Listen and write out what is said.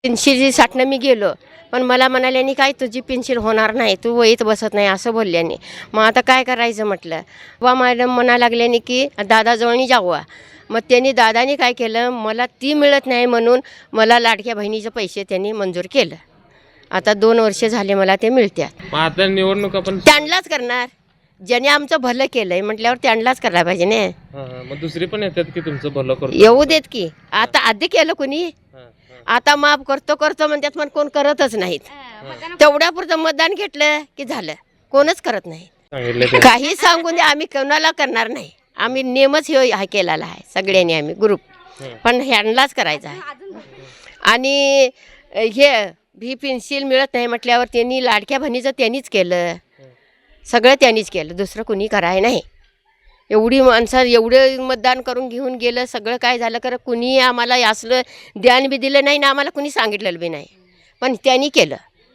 पेन्शिलसाठी मी गेलो, पण मला म्हणाल्यानी काय तुझी पेन्शिल होणार नाही, तू वहीत बसत नाही असं बोलल्याने. मग आता काय करायचं म्हटलं. वा मॅडम म्हणा लागल्याने की दादाजवळनी जावा. मग त्यांनी दादानी काय केलं, मला ती मिळत नाही म्हणून मला लाडक्या बहिणीचे पैसे त्यांनी मंजूर केलं. आता 2 वर्ष झाले मला ते मिळतात. आता निवडणूक आपण त्यांनाच करणार, ज्याने आमचं भलं केलंय म्हटल्यावर त्यांनाच करायला पाहिजे ना. मग दुसरी पण येतात की तुमचं भलं करतो. येऊ देत की, आता आधी केलं कोणी, आता माफ करतो करतो म्हणतात, पण कोण करतच नाहीत. तेवढ्यापुरतं मतदान घेतलं की झालं, कोणच करत नाही. काही सांगून दे, आम्ही कोणाला करणार नाही. आम्ही नेमच हा केलेला आहे सगळ्यांनी, आम्ही ग्रुप, पण ह्यांनाच करायचा आहे. आणि हे भी पेन्सिल मिळत नाही म्हटल्यावर त्यांनी लाडक्या बहिणीचं त्यांनीच केलं, सगळं त्यांनीच केलं, दुसरं कुणी कराय नाही. एवढी माणसं एवढं मतदान करून घेऊन गेलं, सगळं काय झालं, खरं कुणी आम्हाला असलं ध्यान बी दिलं नाही ना, आम्हाला कुणी सांगितलेलं बी नाही, पण त्यांनी केलं.